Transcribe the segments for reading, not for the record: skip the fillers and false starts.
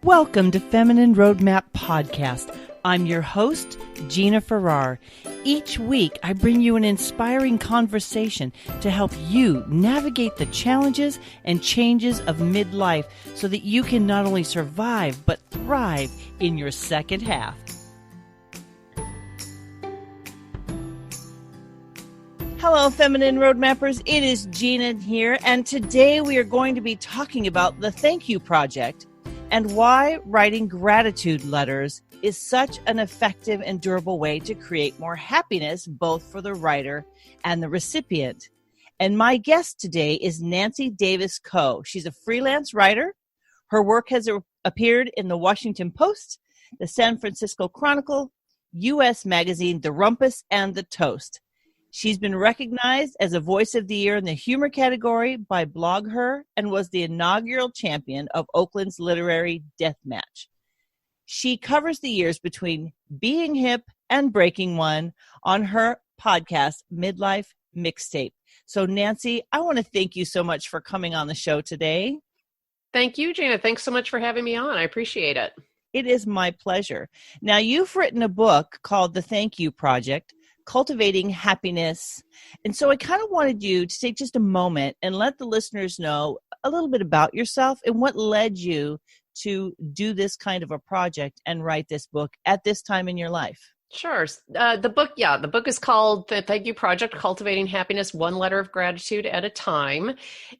Welcome to Feminine Roadmap Podcast. I'm your host, Gina-r-Farrar. Each week, I bring you an inspiring conversation to help you navigate the challenges and changes of midlife so that you can not only survive, but thrive in your second half. Hello, Feminine Roadmappers. It is Gina here, and today we are going to be talking about the Thank You Project and why writing gratitude letters is such an effective and durable way to create more happiness, both for the writer and the recipient. And my guest today is Nancy-Davis-Kho. She's a freelance writer. Her work has appeared in the Washington Post, the San Francisco Chronicle, U.S. Magazine, The Rumpus, and The Toast. She's been recognized as a Voice of the Year in the humor category by BlogHer and was the inaugural champion of Oakland's Literary Deathmatch. She covers the years between being hip and breaking one on her podcast, Midlife-Mixtape. So, Nancy, I want to thank you so much for coming on the show today. Thank you, Gina. Thanks so much for having me on. I appreciate it. It is my pleasure. Now, you've written a book called The Thank You Project, Cultivating Happiness. And so I kind of wanted you to take just a moment and let the listeners know a little bit about yourself and what led you to do this kind of a project and write this book at this time in your life. Sure. The book is called The Thank You Project, Cultivating Happiness, One Letter of Gratitude at a Time.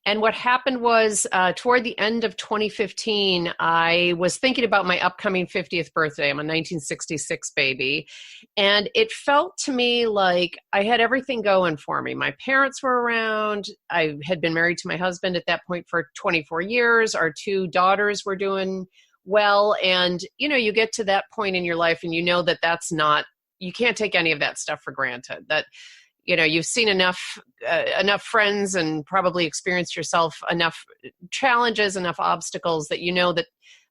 And what happened was toward the end of 2015, I was thinking about my upcoming 50th birthday. I'm a 1966 baby. And it felt to me like I had everything going for me. My parents were around. I had been married to my husband at that point for 24 years. Our two daughters were doing well. And, you get to that point in your life and you can't take any of that stuff for granted. That, you've seen enough friends and probably experienced yourself enough challenges, enough obstacles that that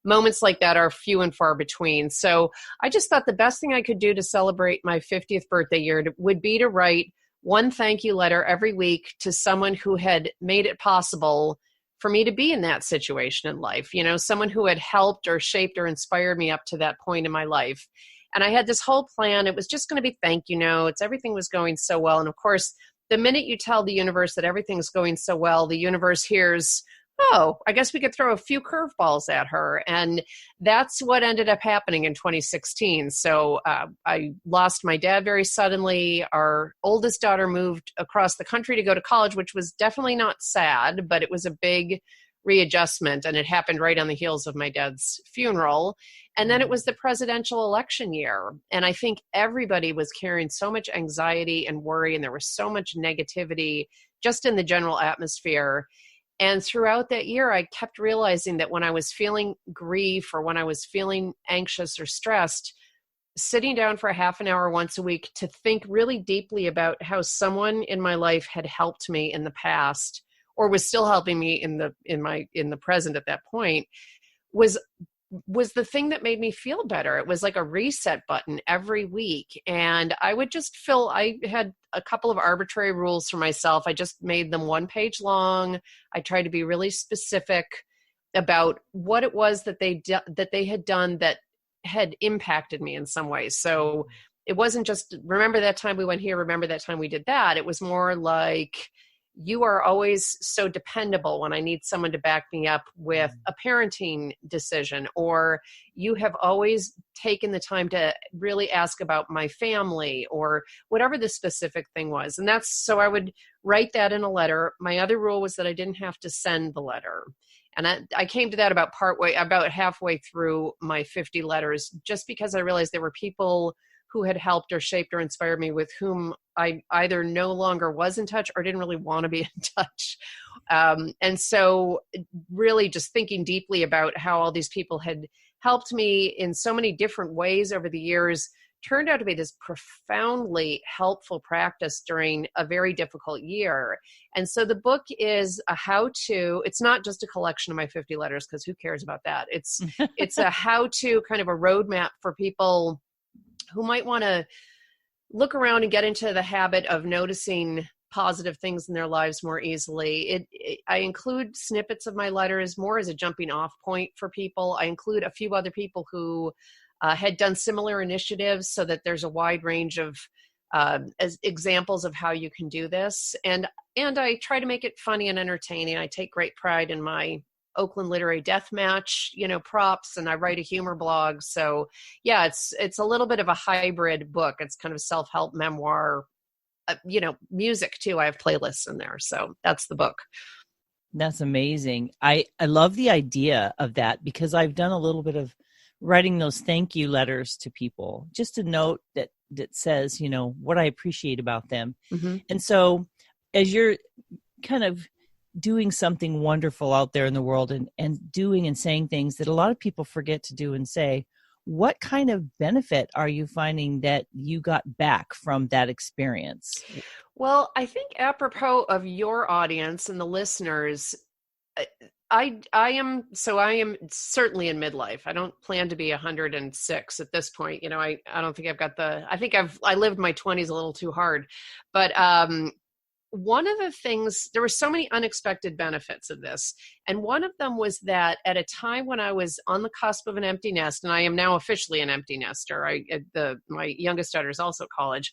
moments like that are few and far between. So I just thought the best thing I could do to celebrate my 50th birthday year would be to write one thank you letter every week to someone who had made it possible for me to be in that situation in life, someone who had helped or shaped or inspired me up to that point in my life. And I had this whole plan. It was just going to be thank you notes. Everything was going so well. And of course, the minute you tell the universe that everything's going so well, the universe hears, oh, I guess we could throw a few curveballs at her. And that's what ended up happening in 2016. So I lost my dad very suddenly. Our oldest daughter moved across the country to go to college, which was definitely not sad, but it was a big readjustment. And it happened right on the heels of my dad's funeral. And then it was the presidential election year. And I think everybody was carrying so much anxiety and worry, and there was so much negativity just in the general atmosphere. And throughout that year, I kept realizing that when I was feeling grief or when I was feeling anxious or stressed, sitting down for a half an hour once a week to think really deeply about how someone in my life had helped me in the past or was still helping me in the present at that point was the thing that made me feel better. It was like a reset button every week. And I would just I had a couple of arbitrary rules for myself. I just made them one page long. I tried to be really specific about what it was that they had done that had impacted me in some ways. So it wasn't just, remember that time we went here, remember that time we did that. It was more like, you are always so dependable when I need someone to back me up with a parenting decision, or you have always taken the time to really ask about my family, or whatever the specific thing was. And so I would write that in a letter. My other rule was that I didn't have to send the letter. And I came to that about halfway through my 50 letters, just because I realized there were people who had helped or shaped or inspired me with whom I either no longer was in touch or didn't really want to be in touch. And so really just thinking deeply about how all these people had helped me in so many different ways over the years turned out to be this profoundly helpful practice during a very difficult year. And so the book is a how-to. It's not just a collection of my 50 letters, because who cares about that? It's a how-to, kind of a roadmap for people who might want to look around and get into the habit of noticing positive things in their lives more easily. I include snippets of my letters more as a jumping off point for people. I include a few other people who had done similar initiatives so that there's a wide range of as examples of how you can do this. And I try to make it funny and entertaining. I take great pride in my Oakland Literary Death Match, props, and I write a humor blog. So yeah, it's a little bit of a hybrid book. It's kind of self-help memoir, music too. I have playlists in there. So that's the book. That's amazing. I love the idea of that because I've done a little bit of writing those thank you letters to people, just a note that says, what I appreciate about them. Mm-hmm. And so as you're kind of doing something wonderful out there in the world and doing and saying things that a lot of people forget to do and say, what kind of benefit are you finding that you got back from that experience? Well, I think apropos of your audience and the listeners, I am certainly in midlife. I don't plan to be 106 at this point. I don't think I lived my 20s a little too hard, but one of the things, there were so many unexpected benefits of this. And one of them was that at a time when I was on the cusp of an empty nest, and I am now officially an empty nester, my youngest daughter is also college.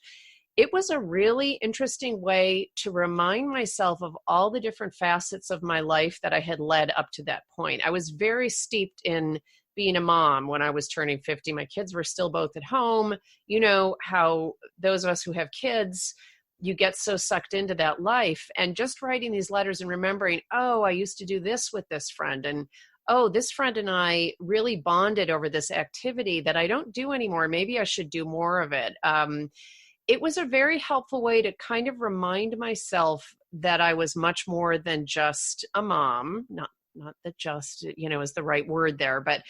It was a really interesting way to remind myself of all the different facets of my life that I had led up to that point. I was very steeped in being a mom when I was turning 50. My kids were still both at home. You know how those of us who have kids, you get so sucked into that life, and just writing these letters and remembering, oh, I used to do this with this friend, and oh, this friend and I really bonded over this activity that I don't do anymore. Maybe I should do more of it. It was a very helpful way to kind of remind myself that I was much more than just a mom. Not that just, is the right word there, but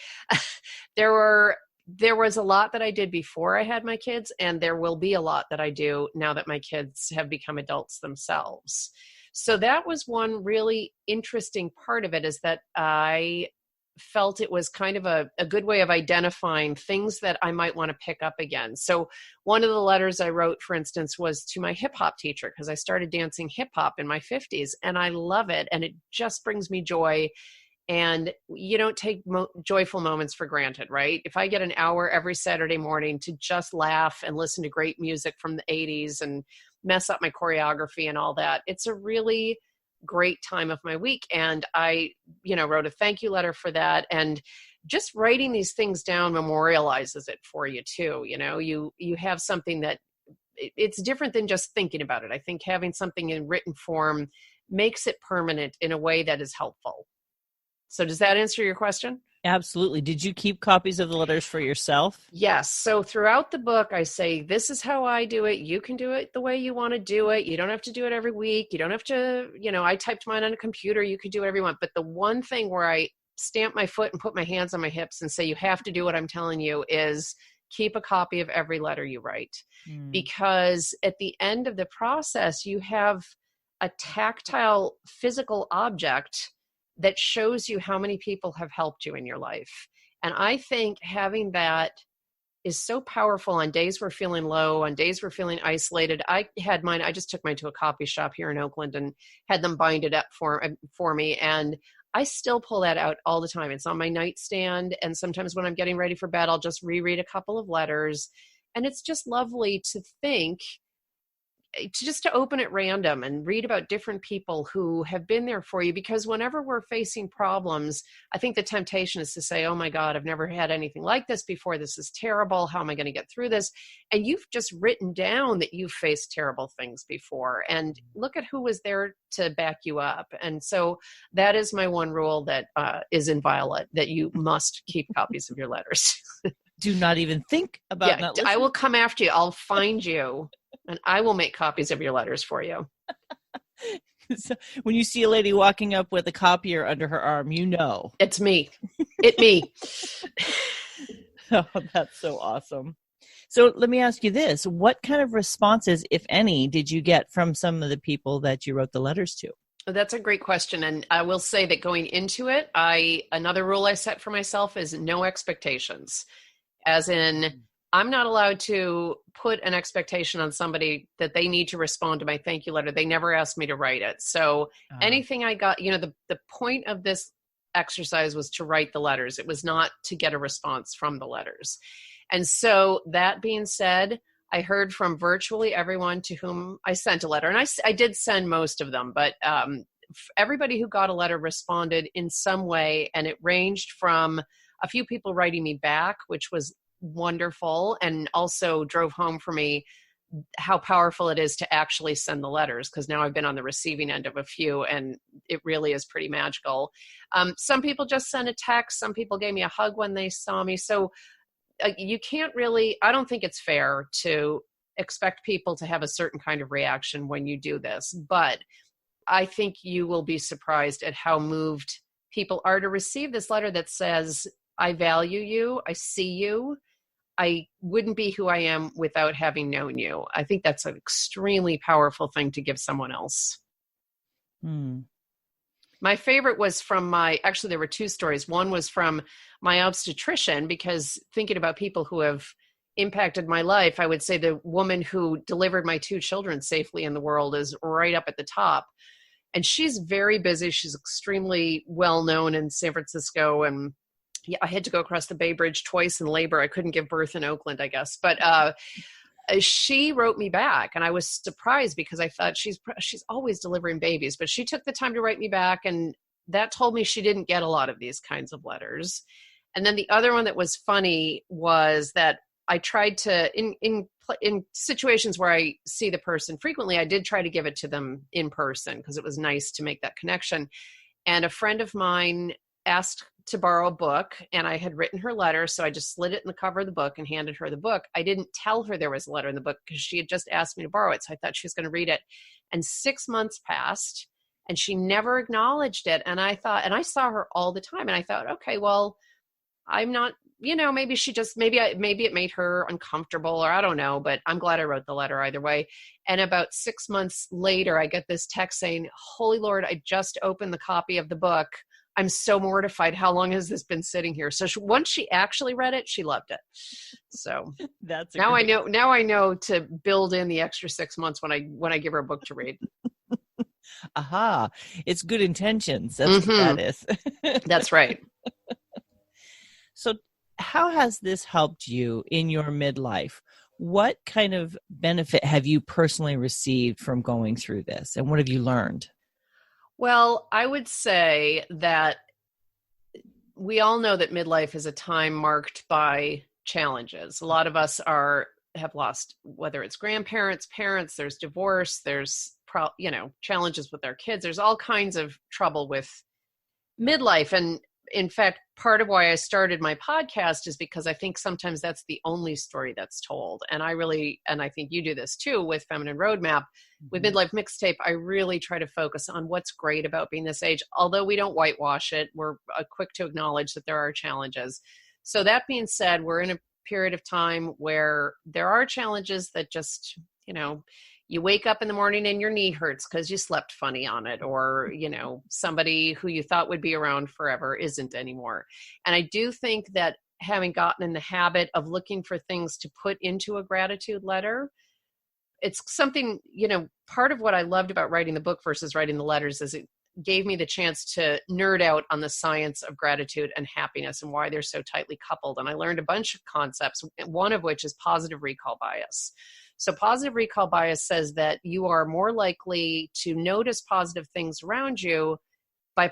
there was a lot that I did before I had my kids, and there will be a lot that I do now that my kids have become adults themselves. So that was one really interesting part of it, is that I felt it was kind of a good way of identifying things that I might want to pick up again. So one of the letters I wrote, for instance, was to my hip hop teacher, because I started dancing hip hop in my 50s, and I love it. And it just brings me joy. And you don't take joyful moments for granted, right? If I get an hour every Saturday morning to just laugh and listen to great music from the 80s and mess up my choreography and all that, it's a really great time of my week. And I, wrote a thank you letter for that. And just writing these things down memorializes it for you too. You have something that it's different than just thinking about it. I think having something in written form makes it permanent in a way that is helpful. So does that answer your question? Absolutely. Did you keep copies of the letters for yourself? Yes. So throughout the book, I say, this is how I do it. You can do it the way you want to do it. You don't have to do it every week. You don't have to, I typed mine on a computer. You could do whatever you want. But the one thing where I stamp my foot and put my hands on my hips and say, you have to do what I'm telling you, is keep a copy of every letter you write. Because at the end of the process, you have a tactile, physical object that shows you how many people have helped you in your life. And I think having that is so powerful on days we're feeling low, on days we're feeling isolated. I just took mine to a copy shop here in Oakland and had them bind it up for me. And I still pull that out all the time. It's on my nightstand. And sometimes when I'm getting ready for bed, I'll just reread a couple of letters. And it's just lovely to think, to open at random and read about different people who have been there for you. Because whenever we're facing problems, I think the temptation is to say, oh my God, I've never had anything like this before. This is terrible. How am I going to get through this? And you've just written down that you've faced terrible things before, and look at who was there to back you up. And so that is my one rule that is inviolate, that you must keep copies of your letters. Do not even think about not listening. I will come after you. I'll find you. And I will make copies of your letters for you. So when you see a lady walking up with a copier under her arm, it's me. It's me. Oh, that's so awesome. So let me ask you this. What kind of responses, if any, did you get from some of the people that you wrote the letters to? That's a great question. And I will say that going into it, another rule I set for myself is no expectations. As in, I'm not allowed to put an expectation on somebody that they need to respond to my thank you letter. They never asked me to write it. So anything I got, the point of this exercise was to write the letters. It was not to get a response from the letters. And so that being said, I heard from virtually everyone to whom I sent a letter. And I did send most of them, but everybody who got a letter responded in some way. And it ranged from a few people writing me back, which was wonderful, and also drove home for me how powerful it is to actually send the letters, because now I've been on the receiving end of a few, and it really is pretty magical. Some people just sent a text. Some people gave me a hug when they saw me. So you can't really, I don't think it's fair to expect people to have a certain kind of reaction when you do this, but I think you will be surprised at how moved people are to receive this letter that says, I value you, I see you, I wouldn't be who I am without having known you. I think that's an extremely powerful thing to give someone else. My favorite was from actually there were two stories. One was from my obstetrician, because thinking about people who have impacted my life, I would say the woman who delivered my two children safely in the world is right up at the top. And she's very busy. She's extremely well known in San Francisco, and I had to go across the Bay Bridge twice in labor. I couldn't give birth in Oakland, I guess. But she wrote me back, and I was surprised because I thought she's always delivering babies. But she took the time to write me back, and that told me she didn't get a lot of these kinds of letters. And then the other one that was funny was that I tried to, in situations where I see the person frequently, I did try to give it to them in person because it was nice to make that connection. And a friend of mine asked to borrow a book, and I had written her letter, so I just slid it in the cover of the book and handed her the book. I didn't tell her there was a letter in the book because she had just asked me to borrow it, so I thought she was going to read it. And 6 months passed, and she never acknowledged it. And I thought, and I saw her all the time, and I thought, okay, well, I'm not, maybe she just, maybe it made her uncomfortable, or I don't know, but I'm glad I wrote the letter either way. And about 6 months later, I get this text saying, Holy Lord, I just opened the copy of the book. I'm so mortified. How long has this been sitting here? So once she actually read it, she loved it. So that's now I know. Now I know to build in the extra 6 months when I give her a book to read. Aha! It's good intentions. That's what that is. That's right. So, how has this helped you in your midlife? What kind of benefit have you personally received from going through this, and what have you learned? Well, I would say that we all know that midlife is a time marked by challenges. A lot of us have lost, whether it's grandparents, parents, there's divorce, there's challenges with our kids. There's all kinds of trouble with midlife. And in fact, part of why I started my podcast is because I think sometimes that's the only story that's told. And I think you do this too with Feminine Roadmap. With Midlife Mixtape, I really try to focus on what's great about being this age. Although we don't whitewash it, we're quick to acknowledge that there are challenges. So that being said, we're in a period of time where there are challenges that just, you wake up in the morning and your knee hurts because you slept funny on it, or, somebody who you thought would be around forever isn't anymore. And I do think that having gotten in the habit of looking for things to put into a gratitude letter, it's something, part of what I loved about writing the book versus writing the letters is it gave me the chance to nerd out on the science of gratitude and happiness and why they're so tightly coupled. And I learned a bunch of concepts, one of which is positive recall bias. So positive recall bias says that you are more likely to notice positive things around you by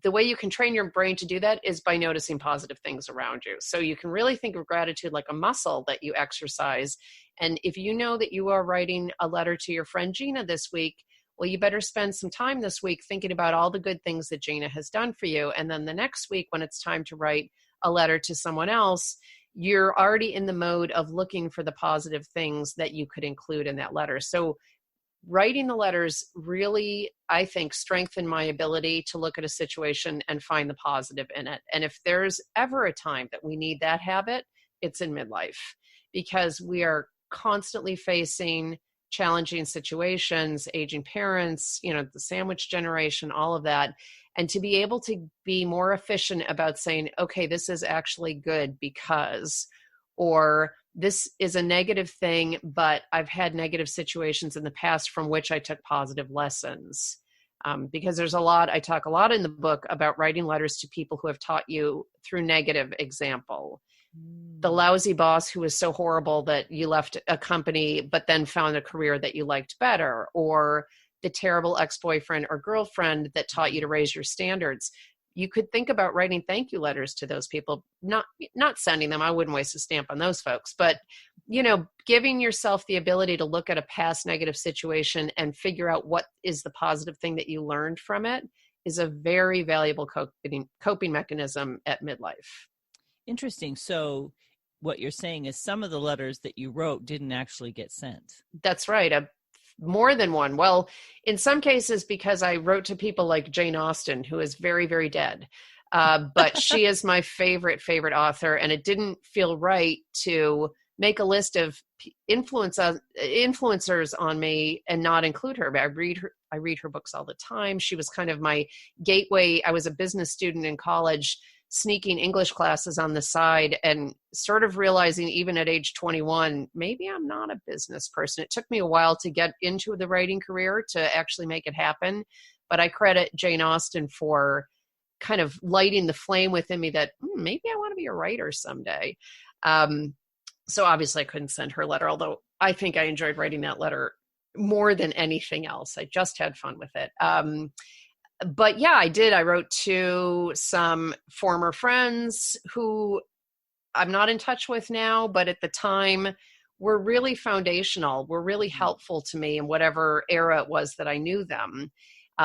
the way you can train your brain to do that is by noticing positive things around you. So you can really think of gratitude like a muscle that you exercise. And if you know that you are writing a letter to your friend Gina this week, well, you better spend some time this week thinking about all the good things that Gina has done for you. And then the next week, when it's time to write a letter to someone else, you're already in the mode of looking for the positive things that you could include in that letter. So writing the letters really, I think, strengthened my ability to look at a situation and find the positive in it. And if there's ever a time that we need that habit, it's in midlife, because we are constantly facing challenging situations, aging parents, the sandwich generation, all of that. And to be able to be more efficient about saying, okay, this is actually good because, or this is a negative thing, but I've had negative situations in the past from which I took positive lessons. Because I talk a lot in the book about writing letters to people who have taught you through negative example. The lousy boss who was so horrible that you left a company, but then found a career that you liked better, or the terrible ex-boyfriend or girlfriend that taught you to raise your standards. You could think about writing thank you letters to those people, not sending them. I wouldn't waste a stamp on those folks, but, giving yourself the ability to look at a past negative situation and figure out what is the positive thing that you learned from it is a very valuable coping mechanism at midlife. Interesting. So what you're saying is some of the letters that you wrote didn't actually get sent. That's right. More than one. Well, in some cases, because I wrote to people like Jane Austen, who is very, very dead. But she is my favorite author. And it didn't feel right to make a list of influencers on me and not include her. But I read her books all the time. She was kind of my gateway. I was a business student in college, sneaking English classes on the side and sort of realizing even at age 21, maybe I'm not a business person. It took me a while to get into the writing career to actually make it happen. But I credit Jane Austen for kind of lighting the flame within me that maybe I want to be a writer someday. So obviously I couldn't send her a letter, although I think I enjoyed writing that letter more than anything else. I just had fun with it. But yeah, I did. I wrote to some former friends who I'm not in touch with now, but at the time were really foundational, were really helpful to me in whatever era it was that I knew them.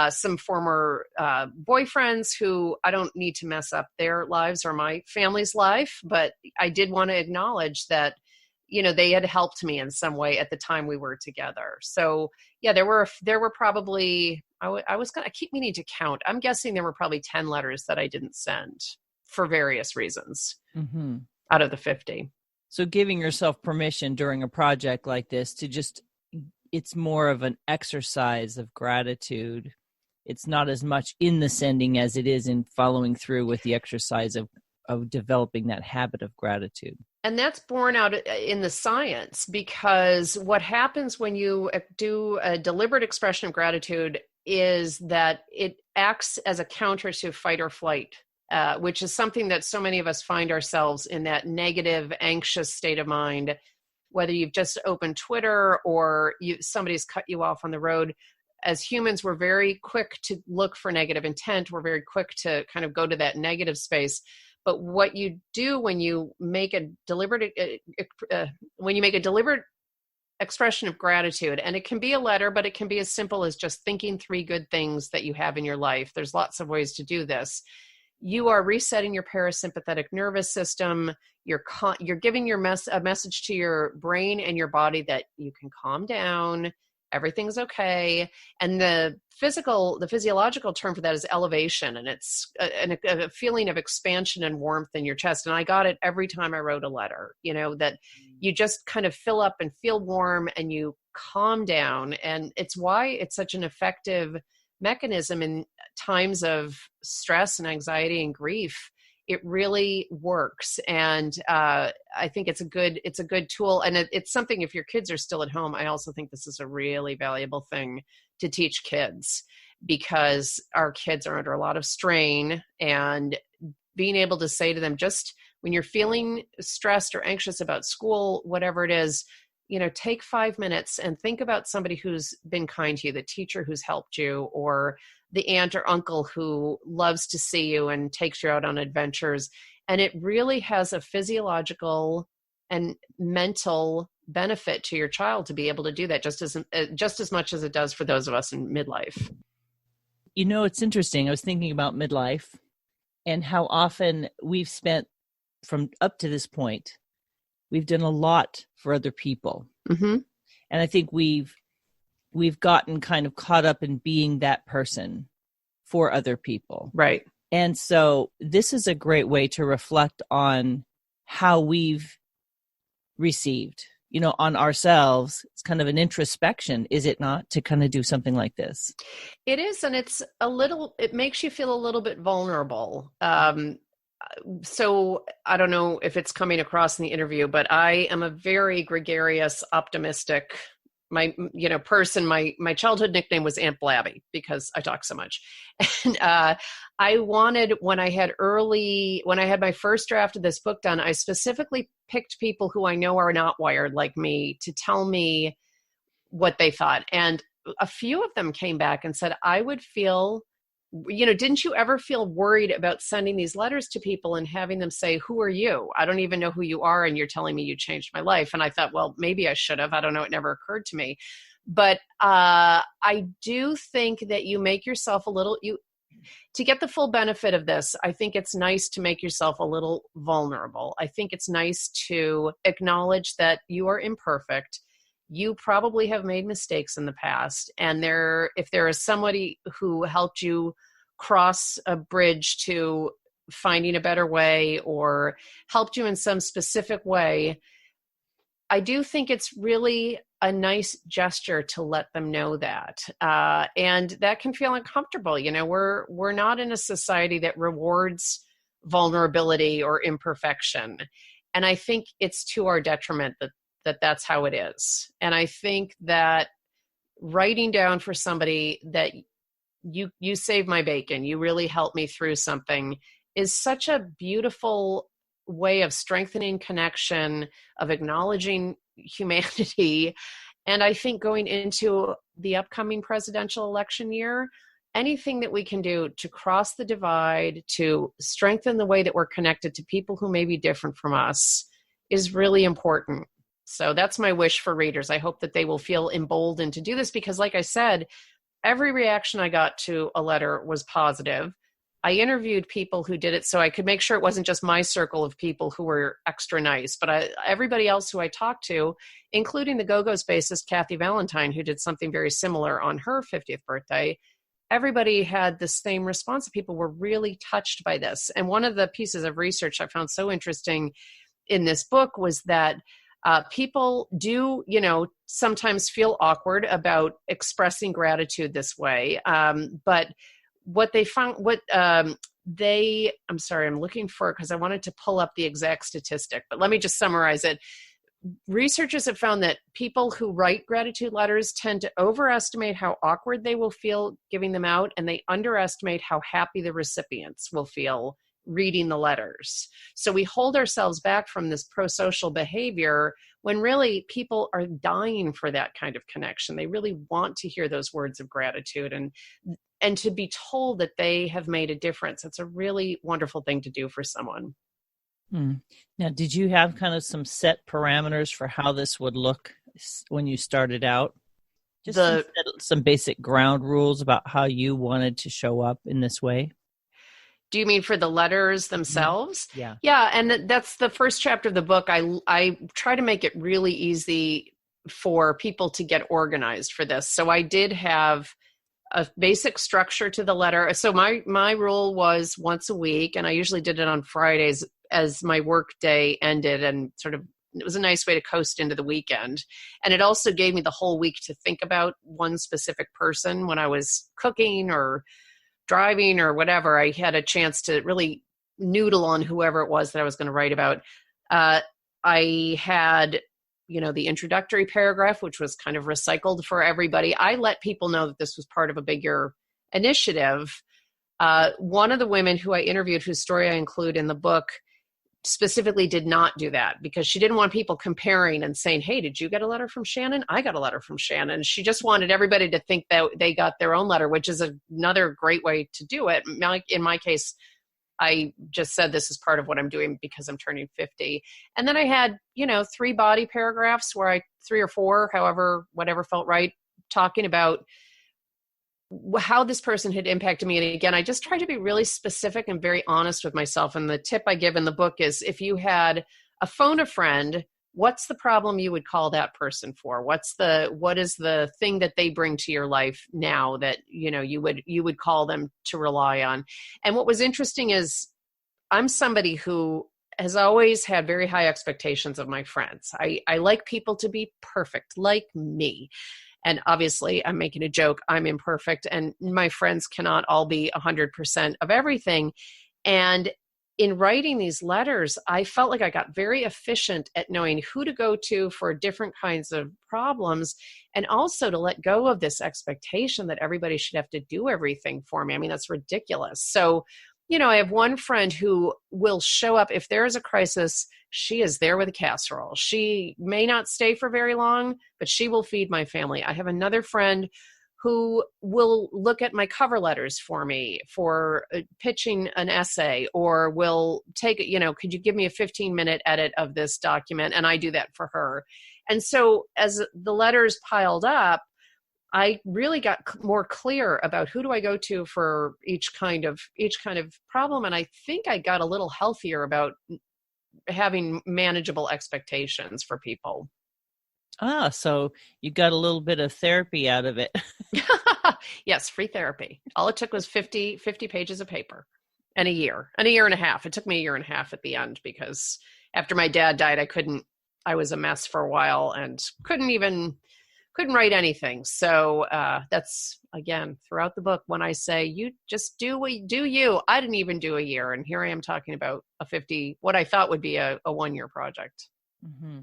Some former boyfriends who I don't need to mess up their lives or my family's life, but I did want to acknowledge that, they had helped me in some way at the time we were together. So yeah, there were probably, I keep meaning to count. I'm guessing there were probably 10 letters that I didn't send for various reasons out of the 50. So giving yourself permission during a project like this to just, it's more of an exercise of gratitude. It's not as much in the sending as it is in following through with the exercise of developing that habit of gratitude. And that's borne out in the science, because what happens when you do a deliberate expression of gratitude is that it acts as a counter to fight or flight, which is something that so many of us find ourselves in, that negative, anxious state of mind, whether you've just opened Twitter or somebody's cut you off on the road. As humans, we're very quick to look for negative intent. We're very quick to kind of go to that negative space. But what you do when you make a deliberate expression of gratitude, and it can be a letter, but it can be as simple as just thinking 3 good things that you have in your life. There's lots of ways to do this. You are resetting your parasympathetic nervous system. You're giving a message to your brain and your body that you can calm down. Everything's okay. And the physiological term for that is elevation. And it's a feeling of expansion and warmth in your chest. And I got it every time I wrote a letter, that you just kind of fill up and feel warm and you calm down. And it's why it's such an effective mechanism in times of stress and anxiety and grief. It really works. And I think it's a good tool. And it's something, if your kids are still at home, I also think this is a really valuable thing to teach kids, because our kids are under a lot of strain, and being able to say to them, just when you're feeling stressed or anxious about school, whatever it is, take 5 minutes and think about somebody who's been kind to you, the teacher who's helped you, or the aunt or uncle who loves to see you and takes you out on adventures. And it really has a physiological and mental benefit to your child to be able to do that just as much as it does for those of us in midlife. It's interesting. I was thinking about midlife and how often we've spent, from up to this point, we've done a lot for other people. Mm-hmm. And I think we've gotten kind of caught up in being that person for other people. Right. And so this is a great way to reflect on how we've received, on ourselves. It's kind of an introspection, is it not, to kind of do something like this? It is. And it makes you feel a little bit vulnerable. So I don't know if it's coming across in the interview, but I am a very gregarious, optimistic, person. My childhood nickname was Aunt Blabby because I talk so much. And I wanted, when I had my first draft of this book done, I specifically picked people who I know are not wired like me to tell me what they thought. And a few of them came back and said, I would feel, didn't you ever feel worried about sending these letters to people and having them say, who are you? I don't even know who you are. And you're telling me you changed my life. And I thought, well, maybe I should have. I don't know. It never occurred to me. But I do think that you make yourself to get the full benefit of this, I think it's nice to make yourself a little vulnerable. I think it's nice to acknowledge that you are imperfect. You probably have made mistakes in the past. And if there is somebody who helped you cross a bridge to finding a better way or helped you in some specific way, I do think it's really a nice gesture to let them know that. And that can feel uncomfortable. We're not in a society that rewards vulnerability or imperfection. And I think it's to our detriment that's how it is. And I think that writing down for somebody that you saved my bacon, you really helped me through something, is such a beautiful way of strengthening connection, of acknowledging humanity. And I think going into the upcoming presidential election year, anything that we can do to cross the divide, to strengthen the way that we're connected to people who may be different from us, is really important. So that's my wish for readers. I hope that they will feel emboldened to do this because, like I said, every reaction I got to a letter was positive. I interviewed people who did it so I could make sure it wasn't just my circle of people who were extra nice, but everybody else who I talked to, including the Go-Go's bassist, Kathy Valentine, who did something very similar on her 50th birthday, everybody had the same response. People were really touched by this. And one of the pieces of research I found so interesting in this book was that people do, sometimes feel awkward about expressing gratitude this way. But what they found, I'm looking for, because I wanted to pull up the exact statistic, but let me just summarize it. Researchers have found that people who write gratitude letters tend to overestimate how awkward they will feel giving them out, and they underestimate how happy the recipients will feel reading the letters. So we hold ourselves back from this pro-social behavior when really people are dying for that kind of connection. They really want to hear those words of gratitude and to be told that they have made a difference. It's a really wonderful thing to do for someone. Now, did you have kind of some set parameters for how this would look when you started out? Just some basic ground rules about how you wanted to show up in this way? Do you mean for the letters themselves? Yeah. Yeah, and that's the first chapter of the book. I try to make it really easy for people to get organized for this. So I did have a basic structure to the letter. So my rule was once a week, and I usually did it on Fridays as my work day ended, and it was a nice way to coast into the weekend. And it also gave me the whole week to think about one specific person. When I was cooking or driving or whatever, I had a chance to really noodle on whoever it was that I was going to write about. I had, the introductory paragraph, which was kind of recycled for everybody. I let people know that this was part of a bigger initiative. One of the women who I interviewed, whose story I include in the book, specifically did not do that because she didn't want people comparing and saying, hey, did you get a letter from Shannon? I got a letter from Shannon. She just wanted everybody to think that they got their own letter, which is another great way to do it. In my case, I just said this is part of what I'm doing because I'm turning 50. And then I had, 3 body paragraphs where 3 or 4, whatever felt right, talking about how this person had impacted me. And again, I just tried to be really specific and very honest with myself. And the tip I give in the book is if you had a phone a friend, what's the problem you would call that person for? What is the thing that they bring to your life now that, you would call them to rely on? And what was interesting is I'm somebody who has always had very high expectations of my friends. I like people to be perfect, like me. And obviously, I'm making a joke. I'm imperfect, and my friends cannot all be 100% of everything. And in writing these letters, I felt like I got very efficient at knowing who to go to for different kinds of problems, and also to let go of this expectation that everybody should have to do everything for me. I mean, that's ridiculous. So, I have one friend who will show up if there is a crisis. She is there with a casserole. She may not stay for very long, but she will feed my family. I have another friend who will look at my cover letters for me for pitching an essay, or will take, could you give me a 15-minute edit of this document? And I do that for her. And so as the letters piled up, I really got more clear about who do I go to for each kind of problem. And I think I got a little healthier about having manageable expectations for people. Ah, so you got a little bit of therapy out of it. Yes, free therapy. All it took was 50 pages of paper and a year and a half. It took me a year and a half at the end, because after my dad died, I was a mess for a while and couldn't write anything. So that's, again, throughout the book, when I say you just do you, I didn't even do a year. And here I am talking about what I thought would be a 1-year project. Mm-hmm.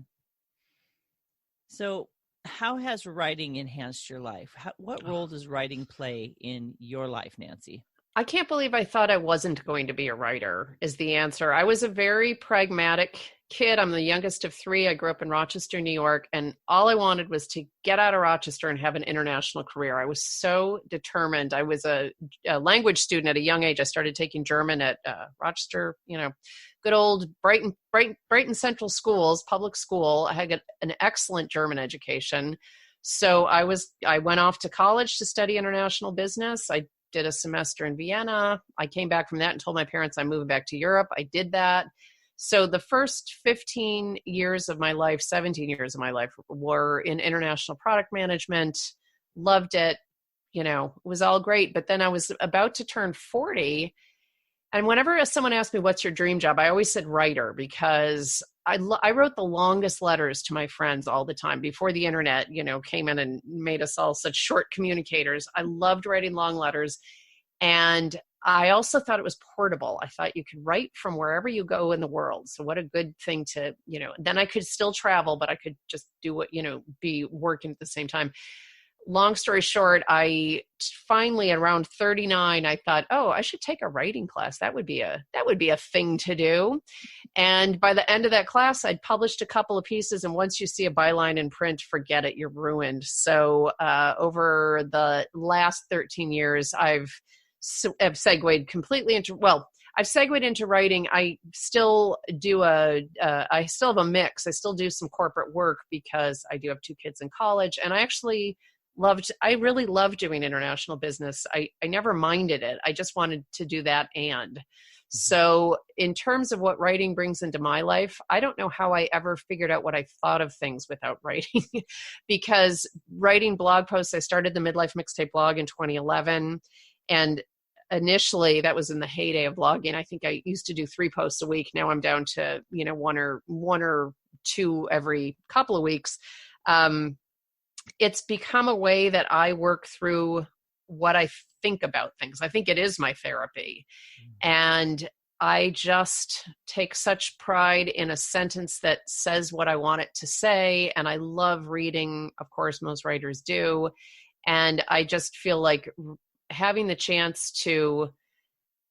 So how has writing enhanced your life? What role does writing play in your life, Nancy? I can't believe I thought I wasn't going to be a writer, is the answer. I was a very pragmatic kid. I'm the youngest of 3. I grew up in Rochester, New York, and all I wanted was to get out of Rochester and have an international career. I was so determined. I was a language student at a young age. I started taking German at Rochester, good old Brighton Central Schools, public school. I had an excellent German education. So I went off to college to study international business. I did a semester in Vienna. I came back from that and told my parents I'm moving back to Europe. I did that. So the first 17 years of my life were in international product management. Loved it. It was all great. But then I was about to turn 40. And whenever someone asked me, what's your dream job? I always said writer, because I wrote the longest letters to my friends all the time before the internet, came in and made us all such short communicators. I loved writing long letters. And I also thought it was portable. I thought you could write from wherever you go in the world. So what a good thing to, then I could still travel, but I could just do what, be working at the same time. Long story short, I finally, around 39, I thought, oh, I should take a writing class. That would be a thing to do. And by the end of that class, I'd published a couple of pieces. And once you see a byline in print, forget it, you're ruined. So over the last 13 years, I've segued completely into, I've segued into writing. I still I still have a mix. I still do some corporate work because I do have 2 kids in college. And I really loved doing international business. I never minded it. I just wanted to do that. And so in terms of what writing brings into my life, I don't know how I ever figured out what I thought of things without writing, because writing blog posts, I started the Midlife-Mixtape blog in 2011. And initially that was in the heyday of blogging. I think I used to do 3 posts a week. Now I'm down to, 1 or 2 every couple of weeks. It's become a way that I work through what I think about things. I think it is my therapy. And I just take such pride in a sentence that says what I want it to say. And I love reading. Of course, most writers do. And I just feel like having the chance to,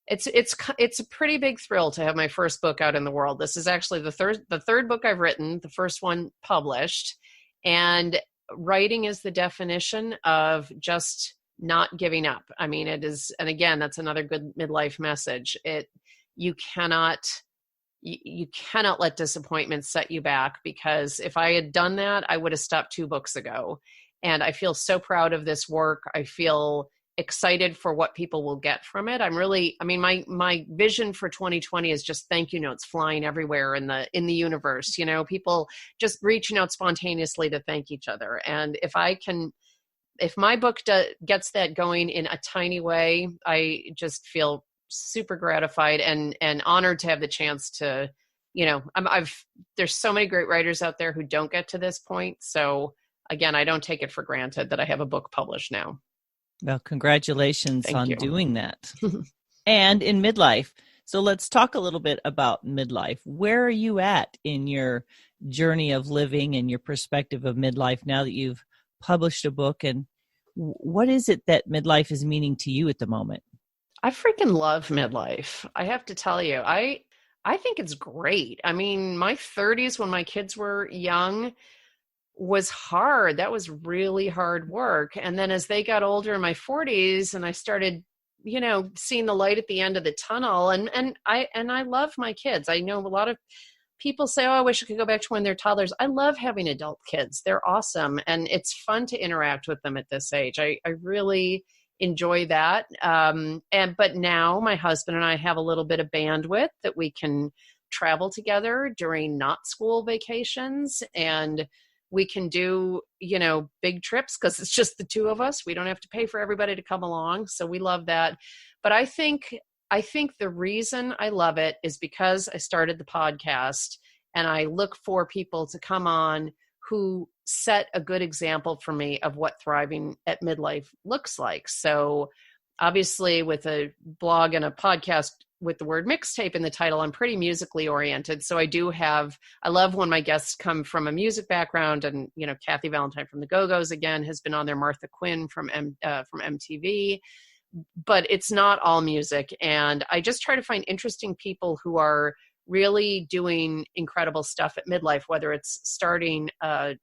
it's a pretty big thrill to have my first book out in the world. This is actually the third book I've written, the first one published. And writing is the definition of just not giving up. I mean, it is, and again, that's another good midlife message. You cannot let disappointment set you back, because if I had done that, I would have stopped 2 books ago. And I feel so proud of this work. I feel excited for what people will get from it. My vision for 2020 is just thank you notes flying everywhere in the universe, people just reaching out spontaneously to thank each other. And if my book gets that going in a tiny way, I just feel super gratified and honored to have the chance to, there's so many great writers out there who don't get to this point. So again, I don't take it for granted that I have a book published now. Well, congratulations Thank on you. doing that. And in midlife, So let's talk a little bit about midlife. Where are you at in your journey of living and your perspective of midlife now that you've published a book? And what is it that midlife is meaning to you at the moment? I freaking love midlife. I have to tell you, I think it's great. I mean, my 30s when my kids were young was hard. That was really hard work. And then as they got older in my 40s and I started, seeing the light at the end of the tunnel, and I love my kids. I know a lot of people say, "Oh, I wish I could go back to when they're toddlers." I love having adult kids. They're awesome. And it's fun to interact with them at this age. I really enjoy that. But now my husband and I have a little bit of bandwidth that we can travel together during not school vacations, and we can do, big trips because it's just the two of us. We don't have to pay for everybody to come along. So we love that. But I think the reason I love it is because I started the podcast, and I look for people to come on who set a good example for me of what thriving at midlife looks like. So obviously with a blog and a podcast with the word mixtape in the title, I'm pretty musically oriented. So I love when my guests come from a music background, and, Kathy Valentine from the Go-Go's again has been on there, Martha Quinn from MTV, but it's not all music. And I just try to find interesting people who are really doing incredible stuff at midlife, whether it's starting a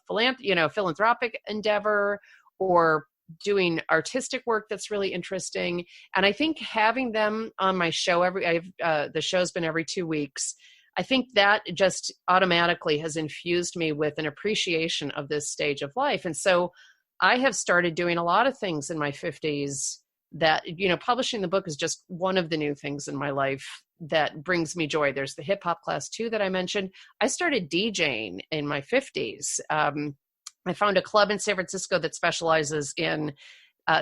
philanthropic endeavor or doing artistic work that's really interesting. And I think having them on my show the show's been every 2 weeks. I think that just automatically has infused me with an appreciation of this stage of life. And so I have started doing a lot of things in my 50s that, publishing the book is just one of the new things in my life that brings me joy. There's the hip hop class too that I mentioned. I started DJing in my 50s. I found a club in San Francisco that specializes in,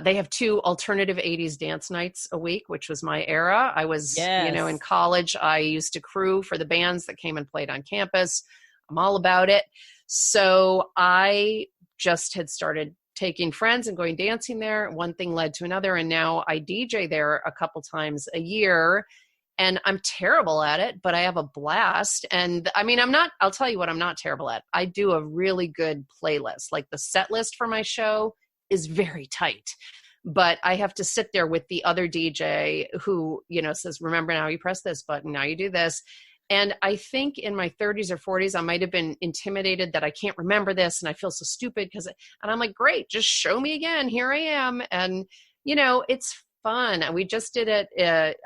they have 2 alternative 80s dance nights a week, which was my era. I was, in college, I used to crew for the bands that came and played on campus. I'm all about it. So I just had started taking friends and going dancing there. One thing led to another. And now I DJ there a couple times a year. And I'm terrible at it, but I have a blast. And I mean, I'll tell you what I'm not terrible at. I do a really good playlist. Like the set list for my show is very tight, but I have to sit there with the other DJ who, says, remember, now you press this button, now you do this. And I think in my 30s or 40s, I might've been intimidated that I can't remember this. And I feel so stupid and I'm like, great, just show me again. Here I am. And, it's fun. We just did it.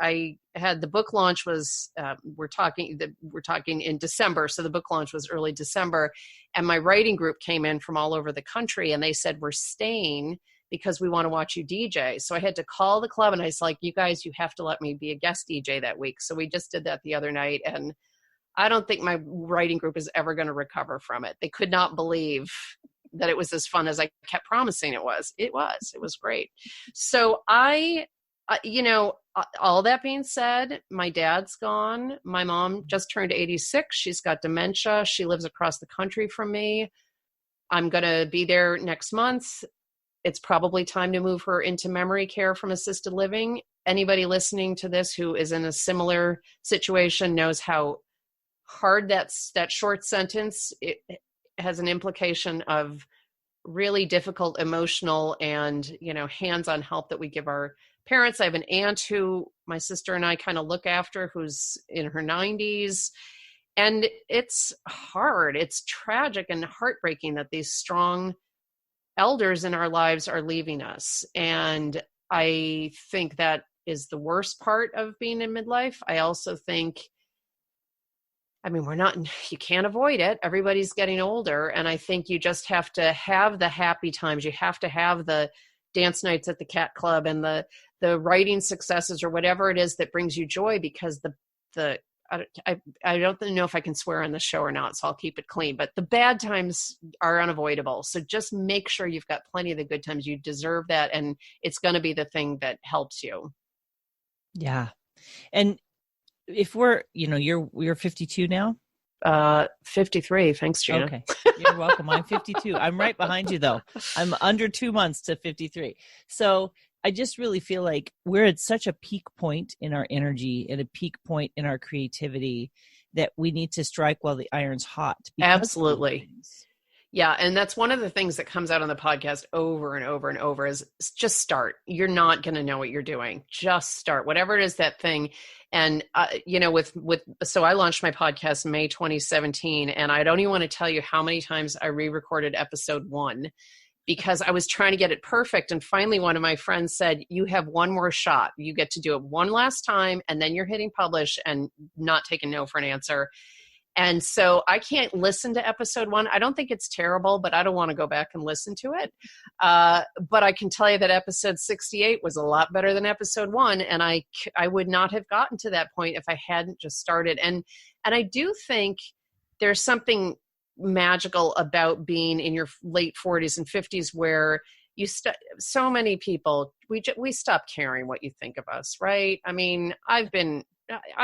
I had the book launch was, we're talking in December. So the book launch was early December, and my writing group came in from all over the country, and they said, we're staying because we want to watch you DJ. So I had to call the club, and I was like, you guys, you have to let me be a guest DJ that week. So we just did that the other night, and I don't think my writing group is ever going to recover from it. They could not believe that it was as fun as I kept promising it was. It was great. So all that being said, my dad's gone. My mom just turned 86. She's got dementia. She lives across the country from me. I'm going to be there next month. It's probably time to move her into memory care from assisted living. Anybody listening to this who is in a similar situation knows how hard that short sentence, it has an implication of really difficult emotional and, hands-on help that we give our parents. I have an aunt who my sister and I kind of look after, who's in her 90s. And it's hard. It's tragic and heartbreaking that these strong elders in our lives are leaving us. And I think that is the worst part of being in midlife. I also think, you can't avoid it. Everybody's getting older. And I think you just have to have the happy times. You have to have the dance nights at the cat club and the writing successes or whatever it is that brings you joy, because I don't know if I can swear on the show or not, so I'll keep it clean, but the bad times are unavoidable. So just make sure you've got plenty of the good times. You deserve that. And it's going to be the thing that helps you. Yeah. And if you're 52 now? 53. Thanks, Gina. Okay. You're welcome. I'm 52. I'm right behind you though. I'm under 2 months to 53. So I just really feel like we're at such a peak point in our energy and a peak point in our creativity that we need to strike while the iron's hot. Absolutely. Yeah. And that's one of the things that comes out on the podcast over and over and over is just start. You're not going to know what you're doing. Just start, whatever it is, that thing. And, so I launched my podcast May 2017, and I don't even want to tell you how many times I re-recorded episode 1 because I was trying to get it perfect. And finally, one of my friends said, you have one more shot. You get to do it one last time, and then you're hitting publish and not taking no for an answer. And so I can't listen to episode 1. I don't think it's terrible, but I don't want to go back and listen to it. But I can tell you that episode 68 was a lot better than episode 1. And I would not have gotten to that point if I hadn't just started. And I do think there's something magical about being in your late 40s and 50s where so many people, we stop caring what you think of us, right? I mean, I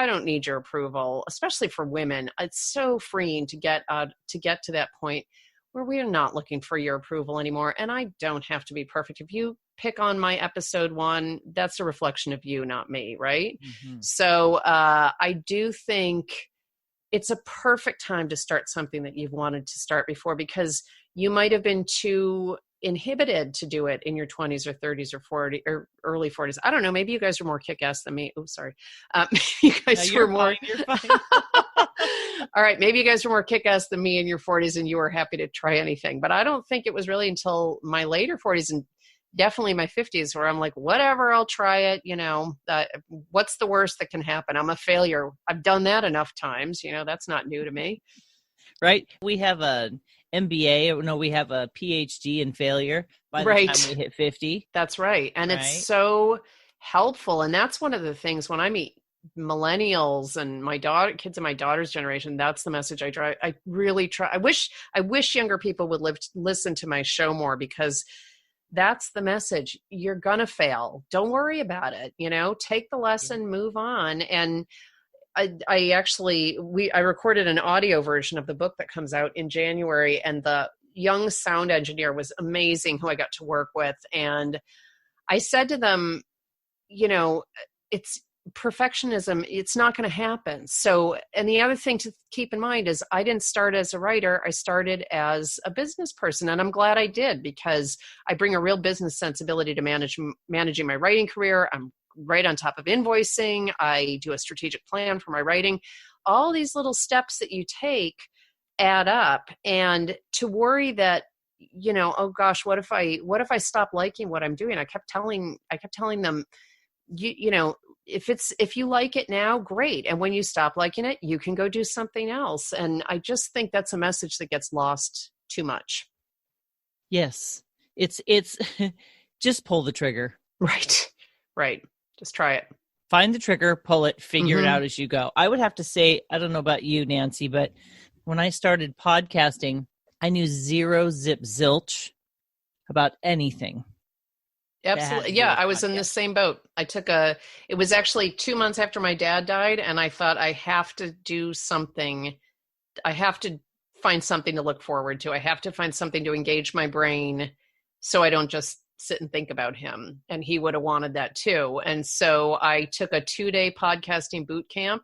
don't need your approval, especially for women. It's so freeing to get to that point where we are not looking for your approval anymore. And I don't have to be perfect. If you pick on my episode 1, that's a reflection of you, not me, right? Mm-hmm. So I do think it's a perfect time to start something that you've wanted to start before, because you might have been too inhibited to do it in your 20s or 30s or 40 or early 40s. I don't know. Maybe you guys are more kick-ass than me. Oh, sorry. You guys were more. You're fine. All right. Maybe you guys were more kick-ass than me in your 40s and you were happy to try anything. But I don't think it was really until my later 40s and definitely my 50s where I'm like, whatever, I'll try it. What's the worst that can happen? I'm a failure. I've done that enough times. That's not new to me. Right. We have an MBA. No, we have a PhD in failure by the time we hit 50. That's right. And it's so helpful. And that's one of the things when I meet millennials and kids in my daughter's generation, that's the message I try. I really try. I wish younger people would listen to my show more, because that's the message. You're going to fail. Don't worry about it. Take the lesson, move on. And I recorded an audio version of the book that comes out in January, and the young sound engineer was amazing who I got to work with. And I said to them, it's perfectionism. It's not going to happen. So, and the other thing to keep in mind is I didn't start as a writer. I started as a business person, and I'm glad I did, because I bring a real business sensibility to managing my writing career. I'm right on top of invoicing. I do a strategic plan for my writing. All these little steps that you take add up. And to worry that, oh gosh, what if I stop liking what I'm doing? I kept telling them, if you like it now, great. And when you stop liking it, you can go do something else. And I just think that's a message that gets lost too much. Yes. It's just pull the trigger. Right. Just try it. Find the trigger, pull it, figure it out as you go. I would have to say, I don't know about you, Nancy, but when I started podcasting, I knew zero zip zilch about anything. Absolutely. Yeah, I was in the same boat. It was actually 2 months after my dad died, and I thought I have to do something. I have to find something to look forward to. I have to find something to engage my brain so I don't just sit and think about him. And he would have wanted that too. And so I took a 2-day podcasting boot camp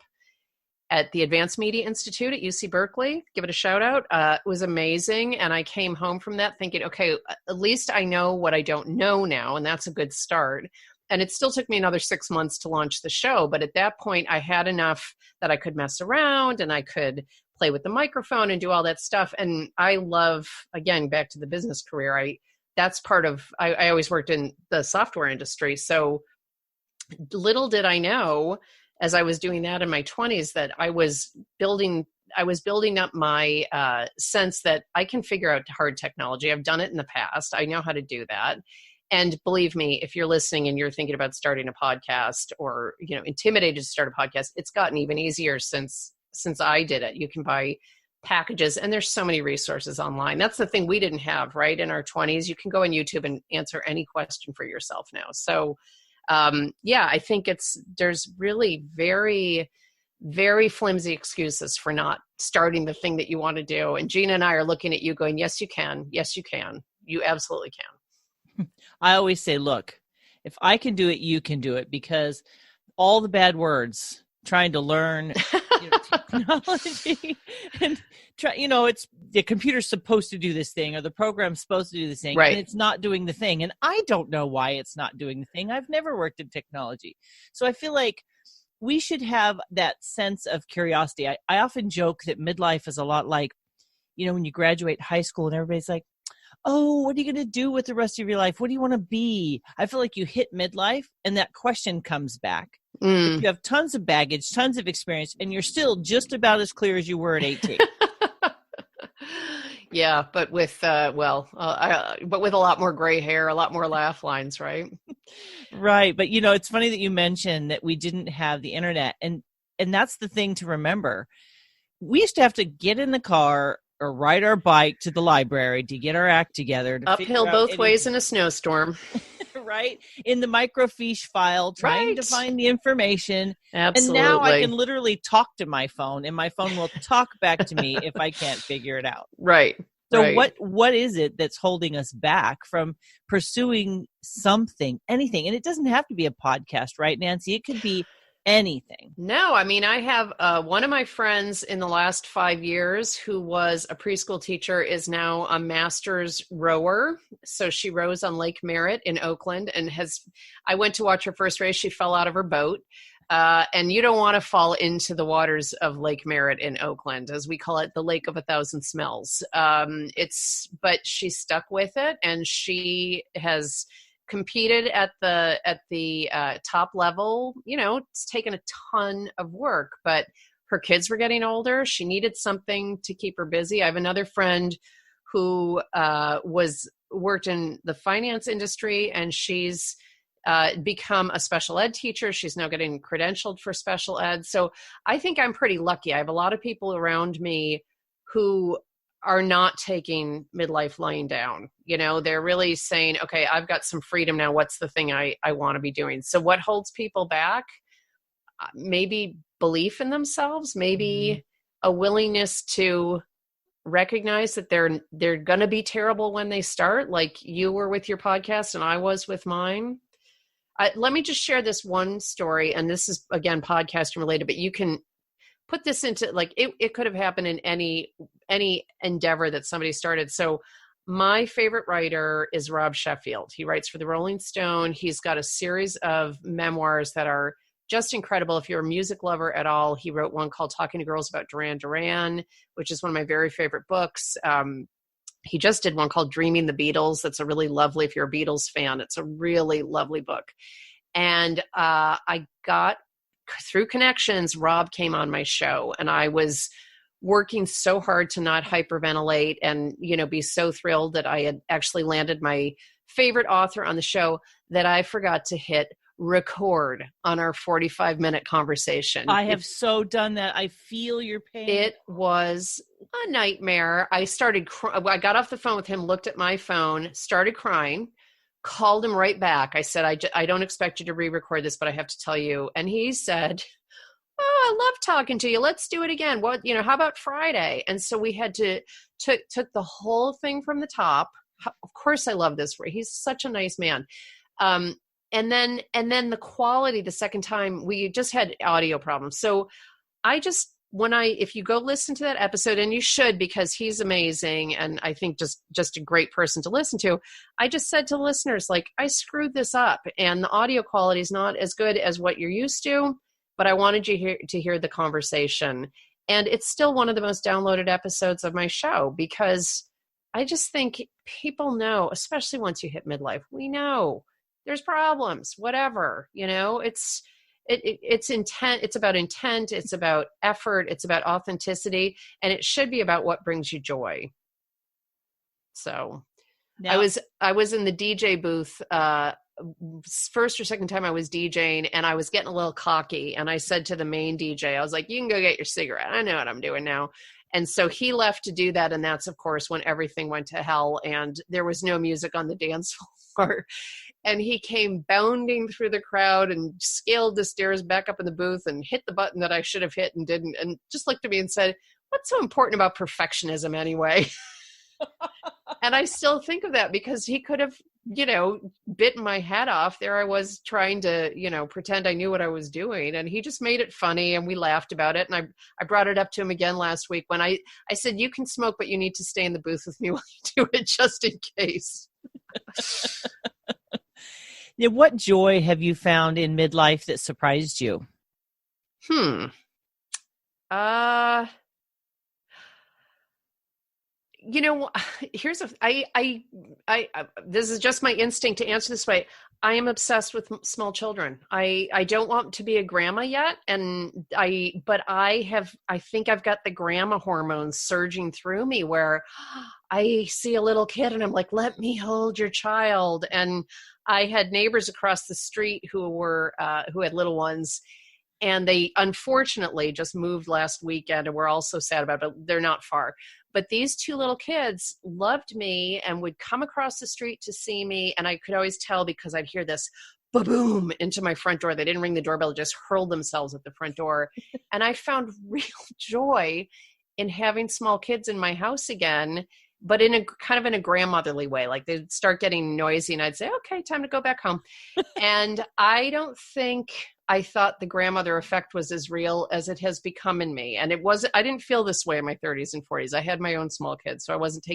at the Advanced Media Institute at UC Berkeley. Give it a shout out. It was amazing. And I came home from that thinking, okay, at least I know what I don't know now. And that's a good start. And it still took me another 6 months to launch the show. But at that point, I had enough that I could mess around and I could play with the microphone and do all that stuff. And I love, again, back to the business career, I always worked in the software industry. So little did I know as I was doing that in my 20s that I was building up my sense that I can figure out hard technology. I've done it in the past. I know how to do that. And believe me, if you're listening and you're thinking about starting a podcast or, intimidated to start a podcast, it's gotten even easier since I did it. You can buy packages and there's so many resources online. That's the thing we didn't have, right? In our 20s, you can go on YouTube and answer any question for yourself now. So I think there's really very, very flimsy excuses for not starting the thing that you want to do. And Gina and I are looking at you going, yes, you can. Yes, you can. You absolutely can. I always say, look, if I can do it, you can do it, because all the bad words trying to learn technology and try, it's the computer's supposed to do this thing or the program's supposed to do this thing, right. and it's not doing the thing. And I don't know why it's not doing the thing. I've never worked in technology. So I feel like we should have that sense of curiosity. I often joke that midlife is a lot like, when you graduate high school and everybody's like, oh, what are you going to do with the rest of your life? What do you want to be? I feel like you hit midlife and that question comes back. But you have tons of baggage, tons of experience, and you're still just about as clear as you were at 18. Yeah, but with but with a lot more gray hair, a lot more laugh lines, right? Right. But it's funny that you mentioned that we didn't have the internet, and that's the thing to remember. We used to have to get in the car or ride our bike to the library to get our act together. Uphill both ways in a snowstorm. Right? In the microfiche file, trying to find the information. Absolutely. And now I can literally talk to my phone, and my phone will talk back to me if I can't figure it out. Right. So right. what is it that's holding us back from pursuing something, anything? And it doesn't have to be a podcast, right, Nancy? It could be anything. No, I mean, I have one of my friends in the last 5 years who was a preschool teacher is now a master's rower. So she rows on Lake Merritt in Oakland and I went to watch her first race. She fell out of her boat. And you don't want to fall into the waters of Lake Merritt in Oakland, as we call it, the Lake of a Thousand Smells. But she stuck with it, and she has competed at the top level. It's taken a ton of work, but her kids were getting older. She needed something to keep her busy. I have another friend who worked in the finance industry, and she's become a special ed teacher. She's now getting credentialed for special ed. So I think I'm pretty lucky. I have a lot of people around me who are not taking midlife lying down. They're really saying, okay, I've got some freedom now. What's the thing I want to be doing? So what holds people back? Maybe belief in themselves, maybe a willingness to recognize that they're going to be terrible when they start, like you were with your podcast and I was with mine. Let me just share this one story, and this is, again, podcast related, but you can put this into, like, it could have happened in any endeavor that somebody started. So my favorite writer is Rob Sheffield. He writes for the Rolling Stone. He's got a series of memoirs that are just incredible. If you're a music lover at all, he wrote one called Talking to Girls About Duran Duran, which is one of my very favorite books. He just did one called Dreaming the Beatles. That's a really lovely, if you're a Beatles fan, it's a really lovely book. And I got, through connections, Rob came on my show, and I was working so hard to not hyperventilate and, be so thrilled that I had actually landed my favorite author on the show that I forgot to hit record on our 45-minute conversation. I have so done that. I feel your pain. It was a nightmare. I got off the phone with him, looked at my phone, started crying, called him right back. I said, I don't expect you to re-record this, but I have to tell you. And he said, oh, I love talking to you. Let's do it again. How about Friday? And so we had to took the whole thing from the top. Of course, I love this. He's such a nice man. And then the quality the second time, we just had audio problems. So if you go listen to that episode, and you should, because he's amazing, and I think just a great person to listen to, I just said to listeners, like, I screwed this up, and the audio quality is not as good as what you're used to, but I wanted you to hear the conversation. And it's still one of the most downloaded episodes of my show, because I just think people know, especially once you hit midlife, we know there's problems, whatever, it's intent. It's about intent. It's about effort. It's about authenticity. And it should be about what brings you joy. So now, I was in the DJ booth, first or second time I was DJing, and I was getting a little cocky. And I said to the main DJ, I was like, you can go get your cigarette. I know what I'm doing now. And so he left to do that. And that's, of course, when everything went to hell and there was no music on the dance floor. And he came bounding through the crowd and scaled the stairs back up in the booth and hit the button that I should have hit and didn't, and just looked at me and said, what's so important about perfectionism anyway? And I still think of that, because he could have bit my head off. There I was trying to, pretend I knew what I was doing. And he just made it funny and we laughed about it. And I brought it up to him again last week when I said, you can smoke, but you need to stay in the booth with me while you do it just in case. Yeah, what joy have you found in midlife that surprised you? Here's this is just my instinct to answer this way. I am obsessed with small children. I don't want to be a grandma yet. But I think I've got the grandma hormones surging through me where I see a little kid and I'm like, let me hold your child. And I had neighbors across the street who had little ones. And they unfortunately just moved last weekend, and we're all so sad about it, but they're not far. But these two little kids loved me and would come across the street to see me. And I could always tell because I'd hear this ba-boom into my front door. They didn't ring the doorbell, just hurled themselves at the front door. And I found real joy in having small kids in my house again, but in a grandmotherly way. Like they'd start getting noisy and I'd say, okay, time to go back home. And I don't think I thought the grandmother effect was as real as it has become in me. And I didn't feel this way in my 30s and 40s. I had my own small kids. So I wasn't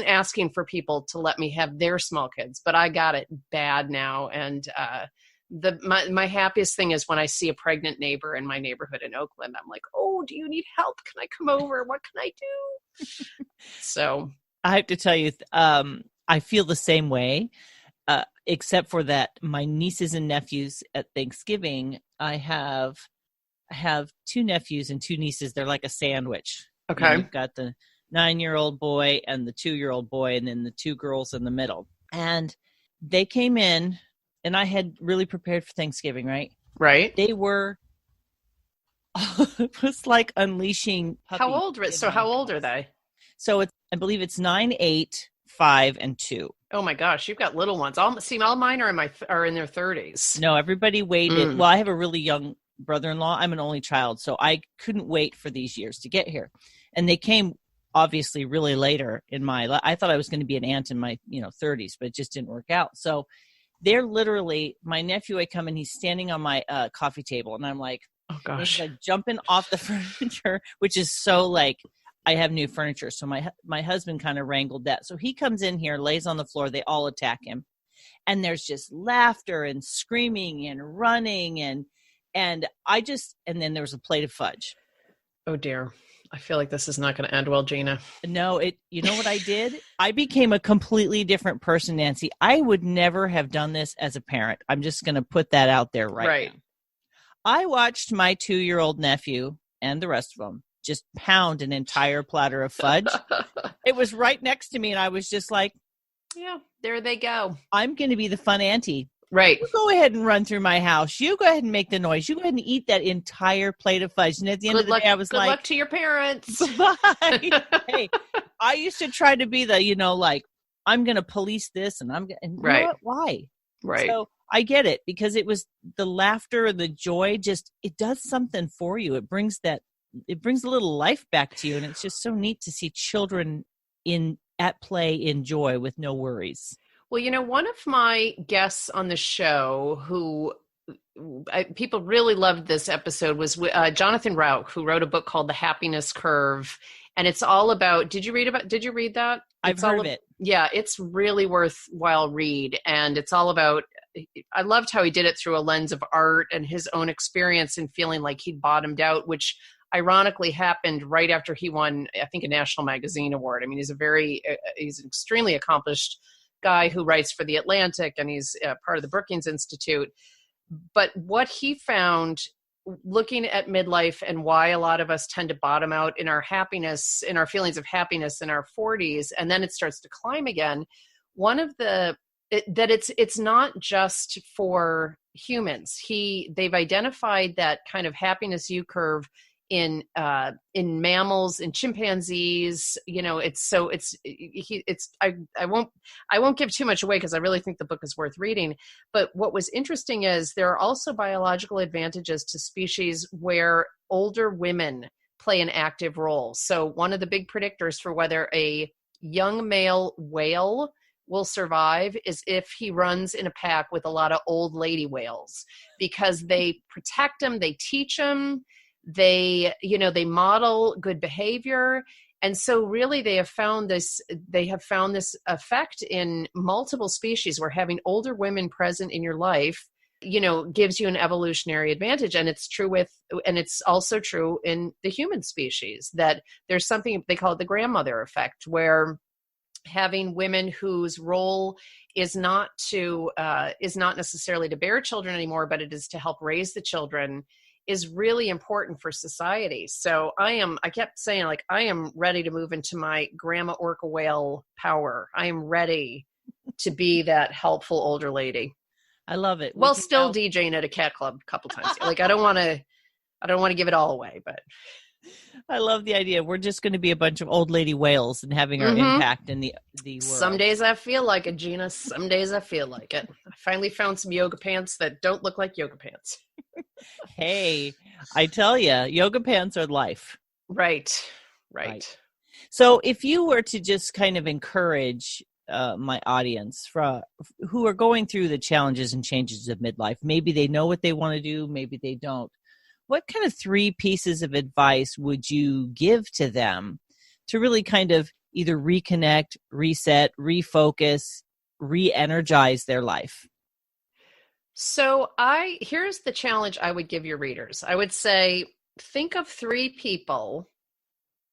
asking for people to let me have their small kids, but I got it bad now. And my happiest thing is when I see a pregnant neighbor in my neighborhood in Oakland. I'm like, oh, do you need help? Can I come over? What can I do? So I have to tell you, I feel the same way. Except for that, my nieces and nephews at Thanksgiving, I have two nephews and two nieces. They're like a sandwich. Okay. You've got the 9-year-old boy and the 2-year-old boy, and then the two girls in the middle. And they came in, and I had really prepared for Thanksgiving, right? Right. They were, it was like unleashing puppies. How old are they? So I believe it's 9, 8, 5, and 2. Oh my gosh, you've got little ones. All mine are in their 30s. No, everybody waited. Well, I have a really young brother-in-law. I'm an only child, so I couldn't wait for these years to get here. And they came obviously really later in my life. I thought I was going to be an aunt in my 30s, but it just didn't work out. So they're literally, my nephew, I come and he's standing on my coffee table, and I'm like, oh gosh, like jumping off the furniture, which is so like, I have new furniture. So my husband kind of wrangled that. So he comes in here, lays on the floor. They all attack him. And there's just laughter and screaming and running. And then there was a plate of fudge. Oh dear. I feel like this is not going to end well, Gina. No, you know what I did? I became a completely different person, Nancy. I would never have done this as a parent. I'm just going to put that out there right now. I watched my 2-year-old nephew and the rest of them just pound an entire platter of fudge. It was right next to me, and I was just like, yeah, there they go. I'm going to be the fun auntie. Right. You go ahead and run through my house. You go ahead and make the noise. You go ahead and eat that entire plate of fudge. And at the end of the day, I was like, good luck to your parents. Bye. Hey, I used to try to be the, I'm going to police this, and right. You know what? Why? Right. So I get it, because it was the laughter and the joy. Just, it does something for you. It brings a little life back to you. And it's just so neat to see children at play in joy with no worries. Well, one of my guests on the show who people really loved this episode was Jonathan Rauch, who wrote a book called The Happiness Curve. And it's all about, did you read that? I've heard of it. Yeah, it's really worthwhile read. And it's all about, I loved how he did it through a lens of art and his own experience and feeling like he'd bottomed out, which ironically happened right after he won, I think, a National Magazine award. I mean, he's an extremely accomplished guy who writes for The Atlantic, and he's part of the Brookings Institute. But what he found looking at midlife and why a lot of us tend to bottom out in our happiness, in our feelings of happiness in our 40s, and then it starts to climb again. It's not just for humans. They've identified that kind of happiness U curve in mammals, in chimpanzees. I won't give too much away because I really think the book is worth reading. But what was interesting is there are also biological advantages to species where older women play an active role. So one of the big predictors for whether a young male whale will survive is if he runs in a pack with a lot of old lady whales, because they protect him, they teach him, they model good behavior. And so really they have found this effect in multiple species where having older women present in your life, gives you an evolutionary advantage. And it's also true in the human species, that there's something they call it the grandmother effect, where having women whose role is not necessarily to bear children anymore, but it is to help raise the children, is really important for society. So I kept saying, like, I am ready to move into my grandma orca whale power. I am ready to be that helpful older lady. I love it. Well, still DJing at a cat club a couple times. Like, I don't want to give it all away, but I love the idea. We're just going to be a bunch of old lady whales and having our impact in the world. Some days I feel like it, Gina. Some days I feel like it. I finally found some yoga pants that don't look like yoga pants. Hey, I tell you, yoga pants are life. Right. So if you were to just kind of encourage my audience who are going through the challenges and changes of midlife, maybe they know what they want to do, maybe they don't. What kind of 3 pieces of advice would you give to them to really kind of either reconnect, reset, refocus, re-energize their life? So here's the challenge I would give your readers. I would say, think of 3 people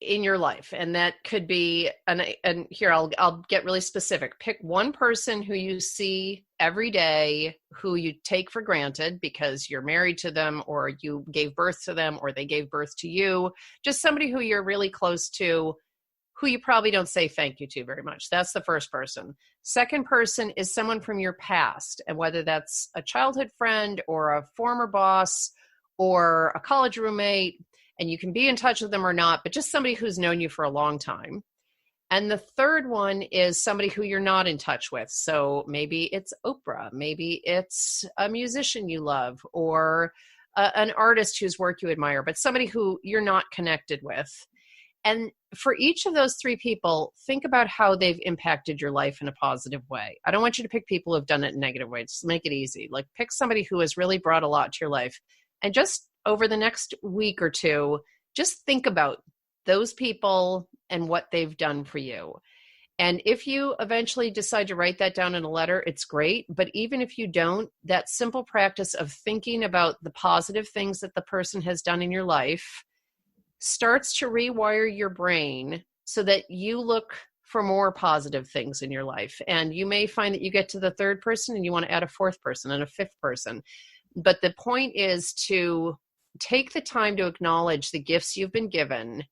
in your life, and that could be, and here I'll get really specific. Pick one person who you see every day, who you take for granted because you're married to them, or you gave birth to them, or they gave birth to you. Just somebody who you're really close to, who you probably don't say thank you to very much. That's the first person. Second person is someone from your past, and whether that's a childhood friend or a former boss or a college roommate, and you can be in touch with them or not, but just somebody who's known you for a long time. And the third one is somebody who you're not in touch with. So maybe it's Oprah, maybe it's a musician you love, or an artist whose work you admire, but somebody who you're not connected with. And for each of those 3 people, think about how they've impacted your life in a positive way. I don't want you to pick people who have done it in a negative way. Just make it easy. Like, pick somebody who has really brought a lot to your life, and just over the next week or 2, just think about those people and what they've done for you. And if you eventually decide to write that down in a letter, it's great. But even if you don't, that simple practice of thinking about the positive things that the person has done in your life starts to rewire your brain so that you look for more positive things in your life. And you may find that you get to the 3rd person and you want to add a 4th person and a 5th person. But the point is to take the time to acknowledge the gifts you've been given,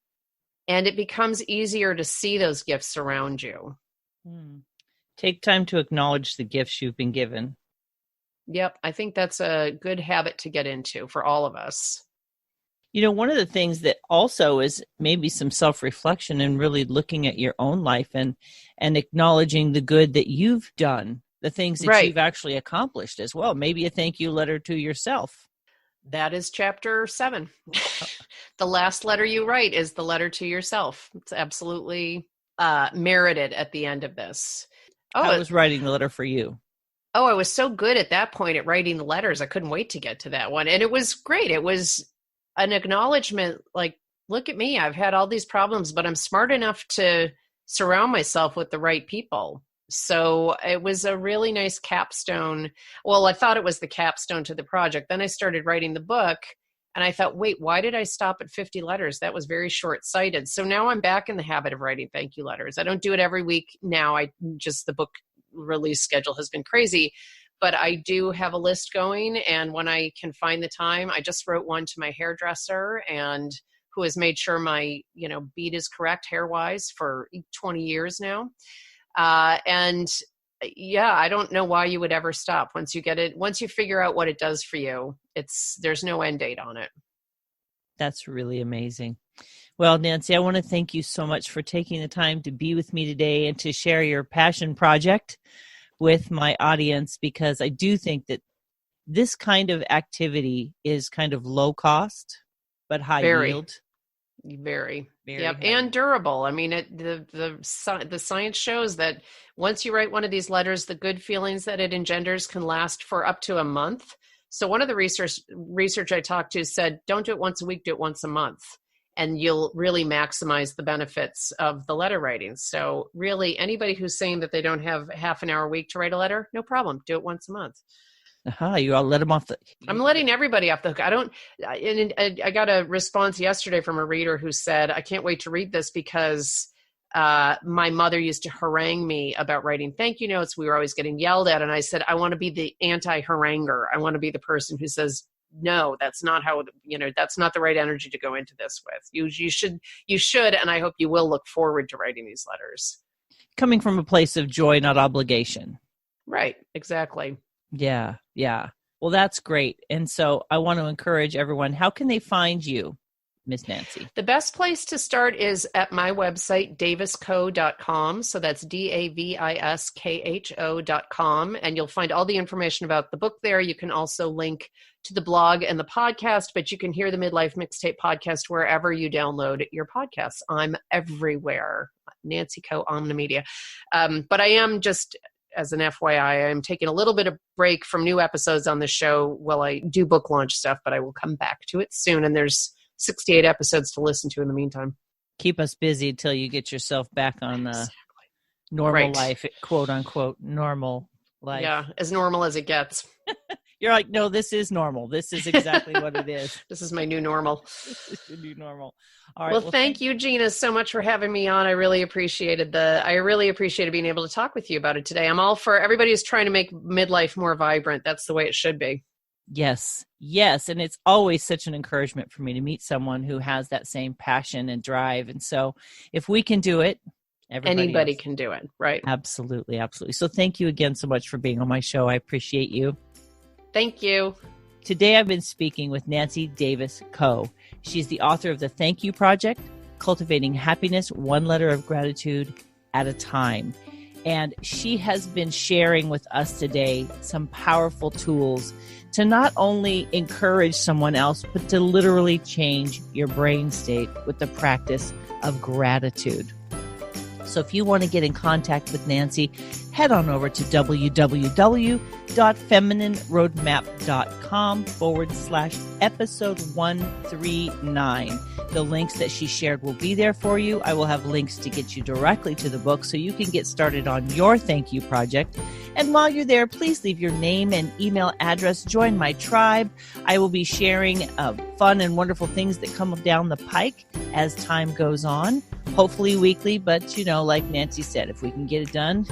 and it becomes easier to see those gifts around you. Take time to acknowledge the gifts you've been given. Yep. I think that's a good habit to get into for all of us. One of the things that also is maybe some self-reflection and really looking at your own life and acknowledging the good that you've done, the things that you've actually accomplished as well. Maybe a thank you letter to yourself. That is chapter 7. The last letter you write is the letter to yourself. It's absolutely merited at the end of this. I was writing the letter for you. Oh, I was so good at that point at writing the letters. I couldn't wait to get to that one. And it was great. It was an acknowledgement, like, look at me. I've had all these problems, but I'm smart enough to surround myself with the right people. So it was a really nice capstone. Well, I thought it was the capstone to the project. Then I started writing the book, and I thought, wait, why did I stop at 50 letters? That was very short-sighted. So now I'm back in the habit of writing thank you letters. I don't do it every week now. The book release schedule has been crazy, but I do have a list going. And when I can find the time, I just wrote one to my hairdresser, and who has made sure my, beat is correct hair-wise for 20 years now. And yeah, I don't know why you would ever stop once you get it. Once you figure out what it does for you, there's no end date on it. That's really amazing. Well, Nancy, I want to thank you so much for taking the time to be with me today and to share your passion project with my audience, because I do think that this kind of activity is kind of low cost, but high yield. Very. Very Yep. heavy. And durable. I mean, the science shows that once you write one of these letters, the good feelings that it engenders can last for up to a month. So one of the research I talked to said, don't do it once a week, do it once a month, and you'll really maximize the benefits of the letter writing. So really, anybody who's saying that they don't have half an hour a week to write a letter, no problem. Do it once a month. You all let them off the... I'm letting everybody off the hook. I got a response yesterday from a reader who said, I can't wait to read this because my mother used to harangue me about writing thank you notes. We were always getting yelled at. And I said, I want to be the anti-haranger. I want to be the person who says, no, that's not how, that's not the right energy to go into this with. You should, and I hope you will look forward to writing these letters. Coming from a place of joy, not obligation. Right. Exactly. Yeah. Yeah. Well, that's great. And so I want to encourage everyone, how can they find you, Miss Nancy? The best place to start is at my website, davis-kho.com. So that's daviskho.com. And you'll find all the information about the book there. You can also link to the blog and the podcast, but you can hear the Midlife Mixtape podcast wherever you download your podcasts. I'm everywhere. Nancy Kho, Omnimedia. But I am just... as an FYI, I'm taking a little bit of break from new episodes on the show while I do book launch stuff, but I will come back to it soon. And there's 68 episodes to listen to in the meantime. Keep us busy until you get yourself back on normal life, quote unquote, normal life. Yeah, as normal as it gets. You're like, no, this is normal. This is exactly what it is. This is my new normal. This is the new normal. All right. Well, thank you, Gina, so much for having me on. I really appreciated being able to talk with you about it today. I'm all for everybody who's trying to make midlife more vibrant. That's the way it should be. Yes. Yes. And it's always such an encouragement for me to meet someone who has that same passion and drive. And so if we can do it, anybody can do it. Right. Absolutely. Absolutely. So thank you again so much for being on my show. I appreciate you. Thank you. Today I've been speaking with Nancy-Davis-Kho. She's the author of The Thank You Project, Cultivating Happiness, One Letter of Gratitude at a Time. And she has been sharing with us today some powerful tools to not only encourage someone else, but to literally change your brain state with the practice of gratitude. So if you want to get in contact with Nancy, head on over to www.feminineroadmap.com/episode 139. The links that she shared will be there for you. I will have links to get you directly to the book so you can get started on your thank you project. And while you're there, please leave your name and email address. Join my tribe. I will be sharing fun and wonderful things that come down the pike as time goes on. Hopefully weekly, but like Nancy said, if we can get it done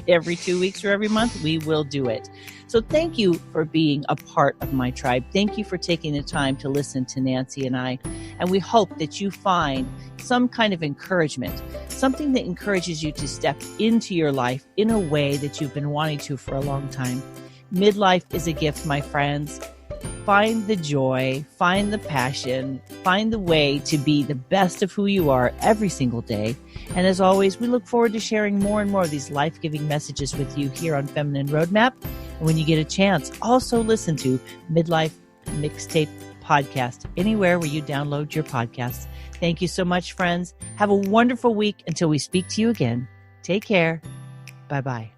every 2 weeks or every month, we will do it. So thank you for being a part of my tribe. Thank you for taking the time to listen to Nancy and I. And we hope that you find some kind of encouragement, something that encourages you to step into your life in a way that you've been wanting to for a long time. Midlife is a gift, my friends. Find the joy, find the passion, find the way to be the best of who you are every single day. And as always, we look forward to sharing more and more of these life-giving messages with you here on Feminine Roadmap. And when you get a chance, also listen to Midlife Mixtape Podcast, anywhere where you download your podcasts. Thank you so much, friends. Have a wonderful week until we speak to you again. Take care. Bye-bye.